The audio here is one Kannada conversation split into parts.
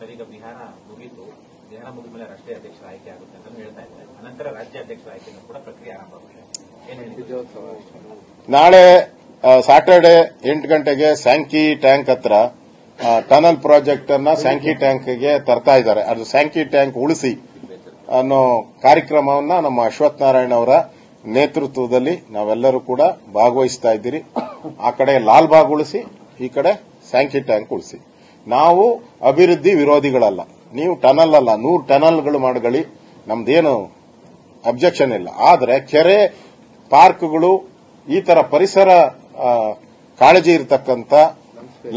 ಸರ್, ಈಗ ಬಿಹಾರ ಮುಗಿತು, ಬಿಹಾರ ಮುಗಿದ ಮೇಲೆ ರಾಷ್ಟ್ರೀಯ ಅಧ್ಯಕ್ಷರ ಆಯ್ಕೆ ಆಗುತ್ತೆ ಅಂತ ಹೇಳ್ತಾ ಇದ್ದಾರೆ. ಅನಂತರ ರಾಜ್ಯ ಅಧ್ಯಕ್ಷರ ಆಯ್ಕೆಯನ್ನು ಕೂಡ ಪ್ರಕ್ರಿಯೆ ಆರಂಭ ಆಗುತ್ತೆ. ಏನ್ ಹೇಳಿದ್ರು? ನಾಳೆ ಸಾಟರ್ಡೆ 8 ಗಂಟೆಗೆ ಸ್ಯಾಂಕಿ ಟ್ಯಾಂಕ್ ಹತ್ರ ಟನಲ್ ಪ್ರಾಜೆಕ್ಟ್ ಅನ್ನ ಸ್ಯಾಂಕಿ ಟ್ಯಾಂಕ್ಗೆ ತರ್ತಾ ಇದ್ದಾರೆ. ಅದು ಸ್ಯಾಂಕಿ ಟ್ಯಾಂಕ್ ಉಳಿಸಿ ಅನ್ನೋ ಕಾರ್ಯಕ್ರಮವನ್ನ ನಮ್ಮ ಅಶ್ವಥ್ ನಾರಾಯಣ ಅವರ ನೇತೃತ್ವದಲ್ಲಿ ನಾವೆಲ್ಲರೂ ಕೂಡ ಭಾಗವಹಿಸ್ತಾ ಇದ್ದೀರಿ. ಆ ಕಡೆ ಲಾಲ್ಬಾಗ್ ಉಳಿಸಿ, ಈ ಕಡೆ ಸ್ಯಾಂಕಿ ಟ್ಯಾಂಕ್ ಉಳಿಸಿ. ನಾವು ಅಭಿವೃದ್ಧಿ ವಿರೋಧಿಗಳಲ್ಲ. ನೀವು ಟನಲ್ ಅಲ್ಲ, 100 ಟನಲ್ಗಳು ಮಾಡಗಳಿ, ನಮ್ದೇನು ಅಬ್ಜೆಕ್ಷನ್ ಇಲ್ಲ. ಆದರೆ ಕೆರೆ, ಪಾರ್ಕ್ಗಳು, ಈ ತರ ಪರಿಸರ ಕಾಳಜಿ ಇರತಕ್ಕಂತ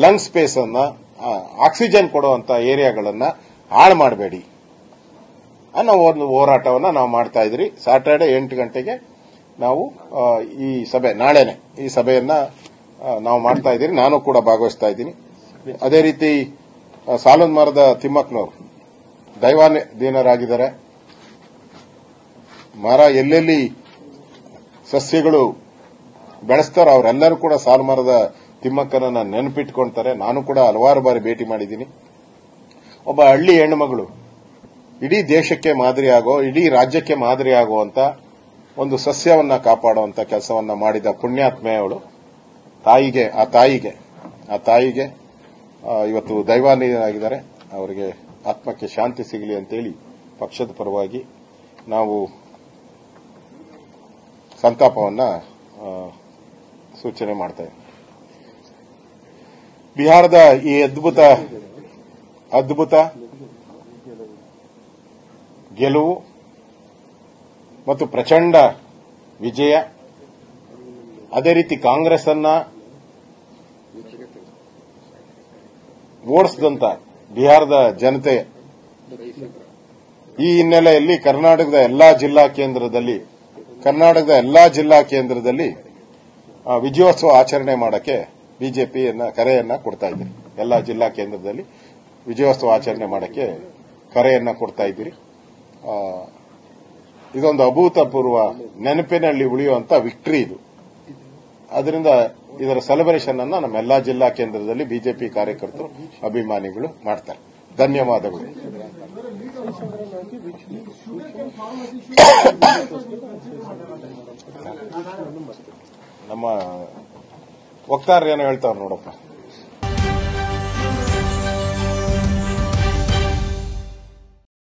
ಲಂಗ್ ಸ್ಪೇಸ್ ಅನ್ನ, ಆಕ್ಸಿಜನ್ ಕೊಡುವಂತ ಏರಿಯಾಗಳನ್ನ ಹಾಳು ಮಾಡಬೇಡಿ ಅನ್ನೋ ಒಂದು ಹೋರಾಟವನ್ನ ನಾವು ಮಾಡ್ತಾ ಇದ್ರಿ. ಸಾಟರ್ಡೆ 8 ಗಂಟೆಗೆ ನಾವು ಈ ಸಭೆ, ನಾಳೆನೆ ಈ ಸಭೆಯನ್ನ ನಾವು ಮಾಡ್ತಾ ಇದ್ದೀರಿ. ನಾನು ಕೂಡ ಭಾಗವಹಿಸ್ತಾ ಇದ್ದೀನಿ. ಅದೇ ರೀತಿ ಸಾಲೂನ್ ಮರದ ತಿಮ್ಮಕ್ಕನವರು ದೈವಾಧೀನರಾಗಿದ್ದಾರೆ. ಮರ ಎಲ್ಲೆಲ್ಲಿ ಸಸ್ಯಗಳು ಬೆಳೆಸ್ತಾರೋ ಅವರೆಲ್ಲರೂ ಕೂಡ ಸಾಲು ಮರದ ತಿಮ್ಮಕ್ಕನನ್ನ ನೆನಪಿಟ್ಕೊಳ್ತಾರೆ. ನಾನು ಕೂಡ ಹಲವಾರು ಬಾರಿ ಭೇಟಿ ಮಾಡಿದ್ದೀನಿ. ಒಬ್ಬ ಹಳ್ಳಿ ಹೆಣ್ಣುಮಗಳು ಇಡೀ ದೇಶಕ್ಕೆ ಮಾದರಿಯಾಗೋ, ಇಡೀ ರಾಜ್ಯಕ್ಕೆ ಮಾದರಿಯಾಗುವಂತ ಒಂದು ಸಸ್ಯವನ್ನ ಕಾಪಾಡುವಂತ ಕೆಲಸವನ್ನ ಮಾಡಿದ ಪುಣ್ಯಾತ್ಮೆಯವಳು. ಆ ತಾಯಿಗೆ ಇವತ್ತು ದೈವಾಧೀನರಾಗಿದ್ದಾರೆ. ಅವರಿಗೆ ಆತ್ಮಕ್ಕೆ ಶಾಂತಿ ಸಿಗಲಿ ಅಂತೇಳಿ ಪಕ್ಷದ ಪರವಾಗಿ ನಾವು ಸಂತಾಪವನ್ನ ಸೂಚನೆ ಮಾಡ್ತಾ ಇದ್ದೀವಿ. ಬಿಹಾರದ ಈ ಅದ್ಭುತ ಗೆಲುವು ಮತ್ತು ಪ್ರಚಂಡ ವಿಜಯ, ಅದೇ ರೀತಿ ಕಾಂಗ್ರೆಸ್ ಅನ್ನ ಓಡಿಸಿದಂತ ಬಿಹಾರದ ಜನತೆ, ಈ ಹಿನ್ನೆಲೆಯಲ್ಲಿ ಕರ್ನಾಟಕದ ಎಲ್ಲಾ ಜಿಲ್ಲಾ ಕೇಂದ್ರದಲ್ಲಿ ವಿಜಯೋತ್ಸವ ಆಚರಣೆ ಮಾಡಕ್ಕೆ ಬಿಜೆಪಿಯನ್ನ ಕರೆಯನ್ನ ಕೊಡ್ತಾ ಇದ್ದೀರಿ. ಎಲ್ಲಾ ಜಿಲ್ಲಾ ಕೇಂದ್ರದಲ್ಲಿ ವಿಜಯೋತ್ಸವ ಆಚರಣೆ ಮಾಡಕ್ಕೆ ಕರೆಯನ್ನ ಕೊಡ್ತಾ ಇದ್ದೀರಿ. ಇದೊಂದು ಅಭೂತಪೂರ್ವ ನೆನಪಿನಲ್ಲಿ ಉಳಿಯುವಂತ ವಿಕ್ಟರಿ ಇದು. ಅದರಿಂದ ಇದರ ಸೆಲೆಬ್ರೇಷನ್ ಅನ್ನ ನಮ್ಮ ಎಲ್ಲಾ ಜಿಲ್ಲಾ ಕೇಂದ್ರದಲ್ಲಿ ಬಿಜೆಪಿ ಕಾರ್ಯಕರ್ತರು, ಅಭಿಮಾನಿಗಳು ಮಾಡ್ತಾರೆ. ಧನ್ಯವಾದಗಳು. ನಮ್ಮ ವಕ್ತಾರರು ಏನೋ ಹೇಳ್ತಾವ್ರು ನೋಡಪ್ಪ.